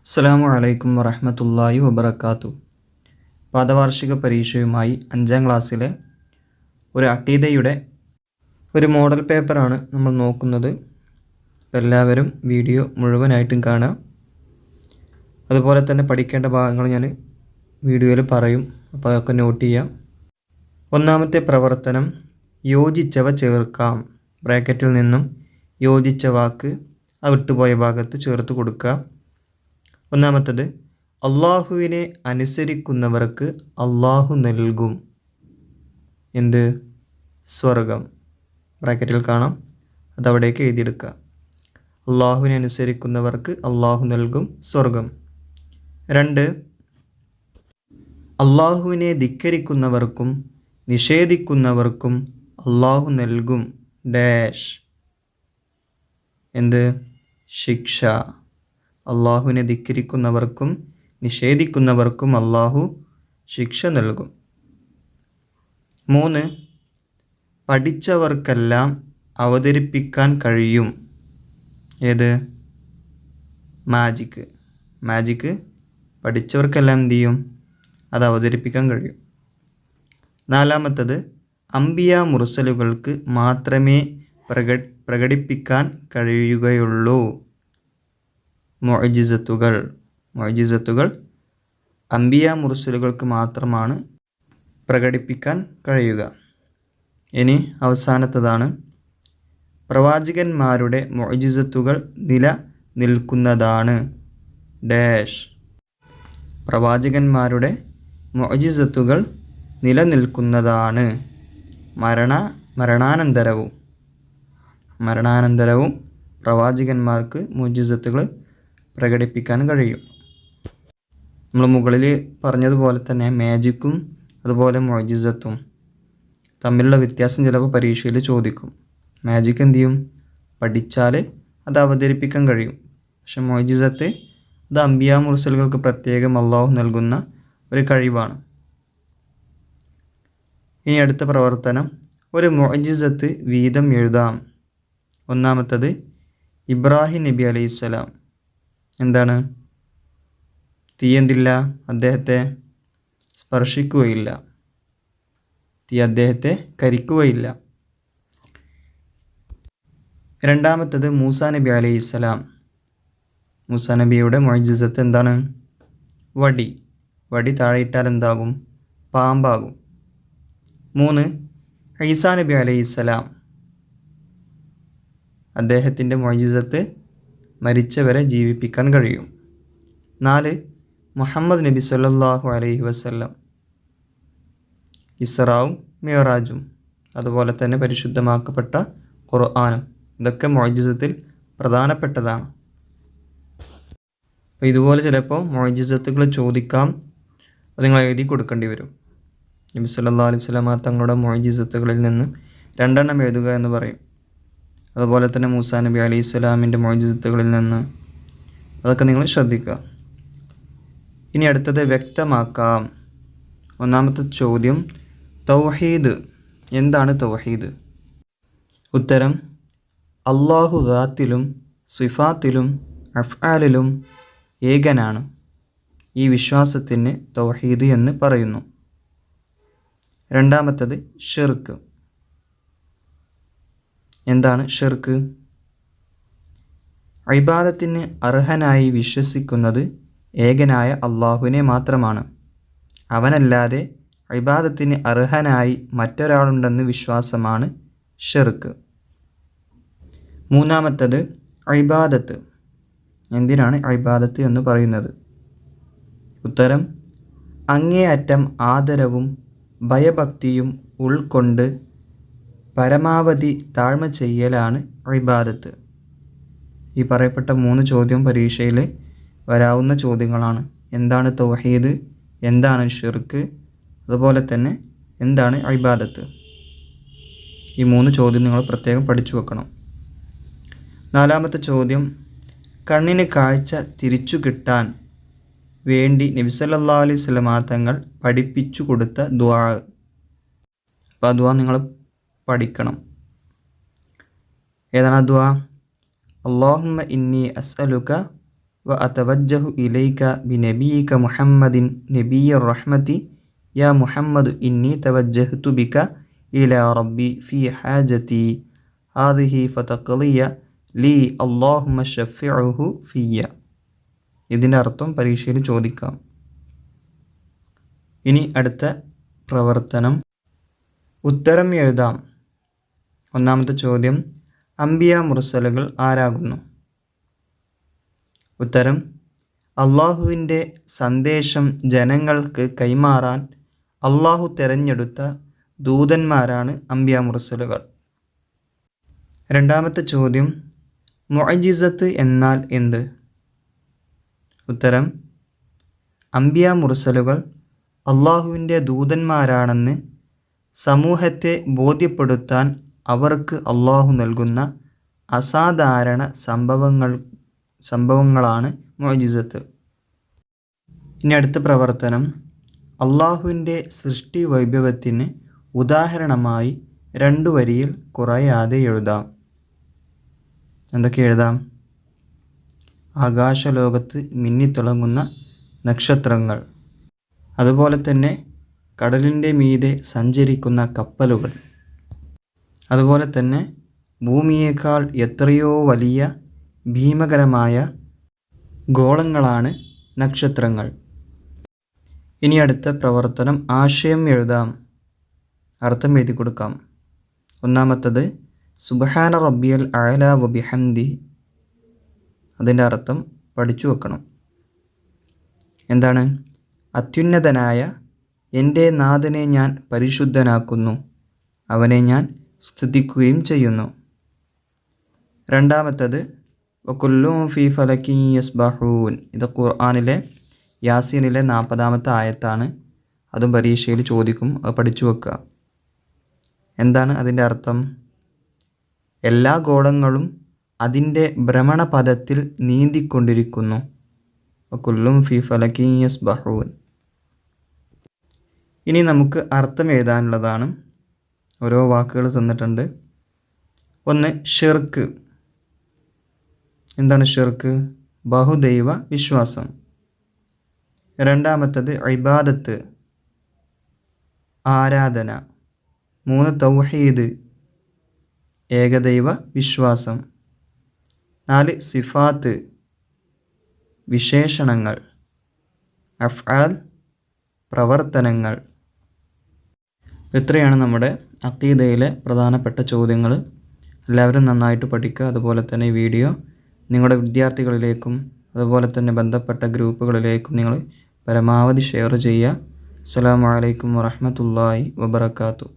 അസ്സലാമു അലൈക്കും വറഹ്മത്തുള്ളാഹി വബറകാതുഹു. പാദവാർഷിക പരീക്ഷയുമായി 5ാം ക്ലാസ്സിലെ ഒരു അഖീദയുടെ ഒരു മോഡൽ പേപ്പറാണ് നമ്മൾ നോക്കുന്നത്. എല്ലാവരും വീഡിയോ മുഴുവനായിട്ടും കാണുക. അതുപോലെ തന്നെ പഠിക്കേണ്ട ഭാഗങ്ങൾ ഞാൻ വീഡിയോയിൽ പറയും, അപ്പോൾ അതൊക്കെ നോട്ട് ചെയ്യാം. ഒന്നാമത്തെ പ്രവർത്തനം, യോജിച്ചവ ചേർക്കാം. ബ്രാക്കറ്റിൽ നിന്നും യോജിച്ച വാക്ക് ആ വിട്ടുപോയ ഭാഗത്ത് ചേർത്ത് കൊടുക്കുക. ഒന്നാമത്തത്, അള്ളാഹുവിനെ അനുസരിക്കുന്നവർക്ക് അള്ളാഹു നൽകും എന്ത്? സ്വർഗം. ബ്രാക്കറ്റിൽ കാണാം, അതവിടേക്ക് എഴുതിയെടുക്കുക. അള്ളാഹുവിനെ അനുസരിക്കുന്നവർക്ക് അള്ളാഹു നൽകും സ്വർഗം. 2, അള്ളാഹുവിനെ ധിക്കരിക്കുന്നവർക്കും നിഷേധിക്കുന്നവർക്കും അള്ളാഹു നൽകും ഡാഷ് എന്ത്? ശിക്ഷ. അള്ളാഹുവിനെ ധിക്കരിക്കുന്നവർക്കും നിഷേധിക്കുന്നവർക്കും അള്ളാഹു ശിക്ഷ നൽകും. 3, പഠിച്ചവർക്കെല്ലാം അവതരിപ്പിക്കാൻ കഴിയും. ഏത്? മാജിക്ക് പഠിച്ചവർക്കെല്ലാം എന്ത് ചെയ്യും? അത് അവതരിപ്പിക്കാൻ കഴിയും. 4, അംബിയ മുർസലുകൾക്ക് മാത്രമേ പ്രകടിപ്പിക്കാൻ കഴിയുകയുള്ളൂ. മുഅ്ജിസത്തുകൾ അംബിയ മുർസലുകൾക്ക് മാത്രമാണ് പ്രകടിപ്പിക്കാൻ കഴിയുക. ഇനി അവസാനത്തതാണ്, പ്രവാചകന്മാരുടെ മുഅ്ജിസത്തുകൾ നിലനിൽക്കുന്നതാണ് ഡാഷ്. പ്രവാചകന്മാരുടെ മുഅ്ജിസത്തുകൾ നിലനിൽക്കുന്നതാണ് മരണാനന്തരവും പ്രവാചകന്മാർക്ക് മുഅ്ജിസത്തുകൾ പ്രകടിപ്പിക്കാൻ കഴിയും. നമ്മൾ മുകളിൽ പറഞ്ഞതുപോലെ തന്നെ മാജിക്കും അതുപോലെ മുഅ്ജിസത്തും തമ്മിലുള്ള വ്യത്യാസം ചിലപ്പോൾ പരീക്ഷയിൽ ചോദിക്കും. മാജിക് എന്ത് ചെയ്യും? പഠിച്ചാൽ അത് അവതരിപ്പിക്കാൻ കഴിയും. പക്ഷെ മുഅ്ജിസത്ത് അത് അംബിയ മുർസലുകൾക്ക് പ്രത്യേകം അള്ളാഹു നൽകുന്ന ഒരു കഴിവാണ്. ഇനി അടുത്ത പ്രവർത്തനം, ഒരു മുഅ്ജിസത്ത് വീതം എഴുതാം. ഒന്നാമത്തത്, ഇബ്രാഹിം നബി അലൈഹിസ്സലാം എന്താണ്? തീ എന്തില്ല? അദ്ദേഹത്തെ സ്പർശിക്കുകയില്ല. തീ അദ്ദേഹത്തെ കരിക്കുകയില്ല. രണ്ടാമത്തത്, മൂസാ നബി അലൈഹിസ്സലാം. മൂസാ നബിയുടെ മുഅ്ജിസത്ത് എന്താണ്? വടി താഴെയിട്ടാൽ എന്താകും? പാമ്പാകും. 3, ഈസാ നബി അലൈഹിസ്സലാം. അദ്ദേഹത്തിൻ്റെ മുഅ്ജിസത്ത് മരിച്ചവരെ ജീവിപ്പിക്കാൻ കഴിയും. 4, മുഹമ്മദ് നബി സല്ലല്ലാഹു അലൈഹി വസല്ലം. ഇസ്റാവും മിഅ്റാജും അതുപോലെ തന്നെ പരിശുദ്ധമാക്കപ്പെട്ട ഖുർആനും ഇതൊക്കെ മുഅ്ജിസത്തിൽ പ്രധാനപ്പെട്ടതാണ്. അപ്പോൾ ഇതുപോലെ ചിലപ്പോൾ മുഅ്ജിസത്തുകൾ ചോദിക്കാം, അത് നിങ്ങൾ എഴുതി കൊടുക്കേണ്ടി വരും. നബി സല്ലല്ലാഹു അലൈഹി വസല്ലം തങ്ങളുടെ മുഅ്ജിസത്തുകളിൽ നിന്ന് 2 എഴുതുക എന്ന് പറയും. അതുപോലെ തന്നെ മൂസാ നബി അലൈഹി സ്വലാമിൻ്റെ മുഅ്ജിസത്തുകളിൽ നിന്ന്, അതൊക്കെ നിങ്ങൾ ശ്രദ്ധിക്കുക. ഇനി അടുത്തത്, വ്യക്തമാക്കാം. ഒന്നാമത്തെ ചോദ്യം, തൗഹീദ്. എന്താണ് തൗഹീദ്? ഉത്തരം, അല്ലാഹു ദാത്തിലും സിഫാത്തിലും അഫ്ആലിലും ഏകനാണ്. ഈ വിശ്വാസത്തിന് തൗഹീദ് എന്ന് പറയുന്നു. രണ്ടാമത്തത്, ഷിർക്ക്. എന്താണ് ഷിർക്ക്? ഇബാദത്തിന് അർഹനായി വിശ്വസിക്കുന്നത് ഏകനായ അള്ളാഹുവിനെ മാത്രമാണ്. അവനല്ലാതെ ഇബാദത്തിന് അർഹനായി മറ്റൊരാളുണ്ടെന്ന് വിശ്വാസമാണ് ഷിർക്ക്. മൂന്നാമത്തത്, ഇബാദത്ത്. എന്തിനാണ് ഇബാദത്ത് എന്ന് പറയുന്നത്? ഉത്തരം, അങ്ങേയറ്റം ആദരവും ഭയഭക്തിയും ഉൾക്കൊണ്ട് പരമാവധി താഴ്മ ചെയ്യലാണ് ഇബാദത്ത്. ഈ പറയപ്പെട്ട 3 ചോദ്യം പരീക്ഷയിൽ വരാവുന്ന ചോദ്യങ്ങളാണ്. എന്താണ് തൗഹീദ്, എന്താണ് ഷിർക്ക്, അതുപോലെ തന്നെ എന്താണ് ഇബാദത്ത്. ഈ 3 ചോദ്യം നിങ്ങൾ പ്രത്യേകം പഠിച്ചു വെക്കണം. 4ാമത്തെ ചോദ്യം, കണ്ണിന് കാഴ്ച തിരിച്ചു കിട്ടാൻ വേണ്ടി നബി സല്ലല്ലാഹു അലൈഹി വസല്ലം തങ്ങൾ പഠിപ്പിച്ചു കൊടുത്ത ദുആ. അപ്പോൾ ആ ദുആ നിങ്ങൾ പഠിക്കണം. ഏതാണ് ആ ദുആ? അല്ലാഹുമ്മ ഇന്നി അസ്അലുക വ അതവജ്ജഹു ഇലൈക ബിനബിയിക മുഹമ്മദിൻ നബിയ്യിർ റഹ്മതി യാ മുഹമ്മദ് ഇന്നി തവജ്ജഹ്തു ബിക ഇലാ റബ്ബി ഫി ഹാജതി ഹാദിഹി ഫതഖ്ലിയ ലീ അല്ലാഹുമ്മ ശഫിഉഹു ഫിയ്യ. ഇതിൻ്റെ അർത്ഥം പരീക്ഷയിൽ ചോദിക്കാം. ഇനി അടുത്ത പ്രവർത്തനം, ഉത്തരം എഴുതാം. ഒന്നാമത്തെ ചോദ്യം, അംബിയ മുർസലുകൾ ആരാകുന്നു? ഉത്തരം, അള്ളാഹുവിൻ്റെ സന്ദേശം ജനങ്ങൾക്ക് കൈമാറാൻ അള്ളാഹു തിരഞ്ഞെടുത്ത ദൂതന്മാരാണ് അംബിയ മുർസലുകൾ. രണ്ടാമത്തെ ചോദ്യം, മുഅ്ജിസത്ത് എന്നാൽ എന്ത്? ഉത്തരം, അംബിയ മുർസലുകൾ അള്ളാഹുവിൻ്റെ ദൂതന്മാരാണെന്ന് സമൂഹത്തെ ബോധ്യപ്പെടുത്താൻ അവർക്ക് അള്ളാഹു നൽകുന്ന അസാധാരണ സംഭവങ്ങളാണ് മുഅ്ജിസത്ത്. ഇനി അടുത്ത പ്രവർത്തനം, അള്ളാഹുവിൻ്റെ സൃഷ്ടി വൈഭവത്തിന് ഉദാഹരണമായി 2 വരിയിൽ കുറയാതെ എഴുതാം. എന്തൊക്കെ എഴുതാം? ആകാശലോകത്ത് മിന്നിത്തിളങ്ങുന്ന നക്ഷത്രങ്ങൾ, അതുപോലെ തന്നെ കടലിൻ്റെ മീതെ സഞ്ചരിക്കുന്ന കപ്പലുകൾ, അതുപോലെ തന്നെ ഭൂമിയേക്കാൾ എത്രയോ വലിയ ഭീമകരമായ ഗോളങ്ങളാണ് നക്ഷത്രങ്ങൾ. ഇനി അടുത്ത പ്രവർത്തനം, ആശയം എഴുതാം, അർത്ഥം എഴുതി കൊടുക്കാം. ഒന്നാമത്തത്, സുബ്ഹാന റബ്ബിയൽ അഅല വബിഹംദി. അതിൻ്റെ അർത്ഥം പഠിച്ചു വെക്കണം. എന്താണ്? അത്യുന്നതനായ എൻ്റെ നാഥനെ ഞാൻ പരിശുദ്ധനാക്കുന്നു, അവനെ ഞാൻ സ്തുതിക്കുകയും ചെയ്യുന്നു. രണ്ടാമത്തത്, വകുല്ലും ഫീ ഫലകിൻ യസ്ബഹൂൻ. ഇത് ഖുർആനിലെ യാസീനിലെ 40-ാമത്തെ ആയത്താണ്. അതും പരീക്ഷയിൽ ചോദിക്കും, അത് പഠിച്ചു വെക്കുക. എന്താണ് അതിൻ്റെ അർത്ഥം? എല്ലാ ഗോളങ്ങളും അതിൻ്റെ ഭ്രമണപഥത്തിൽ നീന്തിക്കൊണ്ടിരിക്കുന്നു. വകുല്ലും ഫീ ഫലകിൻ യസ്ബഹൂൻ. ഇനി നമുക്ക് അർത്ഥം എഴുതാനുള്ളതാണ്. ഓരോ വാക്കുകൾ തന്നിട്ടുണ്ട്. ഒന്ന്, ഷിർക്ക്. എന്താണ് ഷിർക്ക്? ബഹുദൈവ വിശ്വാസം. രണ്ടാമത്തത് ഇബാദത്ത്, ആരാധന. 3, തൗഹീദ്, ഏകദൈവ വിശ്വാസം. 4, സിഫാത്ത്, വിശേഷണങ്ങൾ. അഫ്ആൽ, പ്രവർത്തനങ്ങൾ. ഇത്രയാണ് നമ്മുടെ അഖീദയിലെ പ്രധാനപ്പെട്ട ചോദ്യങ്ങൾ. എല്ലാവരും നന്നായിട്ട് പഠിക്കുക. അതുപോലെ തന്നെ ഈ വീഡിയോ നിങ്ങളുടെ വിദ്യാർത്ഥികളിലേക്കും അതുപോലെ തന്നെ ബന്ധപ്പെട്ട ഗ്രൂപ്പുകളിലേക്കും നിങ്ങൾ പരമാവധി ഷെയർ ചെയ്യുക. അസ്സലാമു അലൈക്കും വറഹ്മത്തുള്ളാഹി വബറകാതുഹു.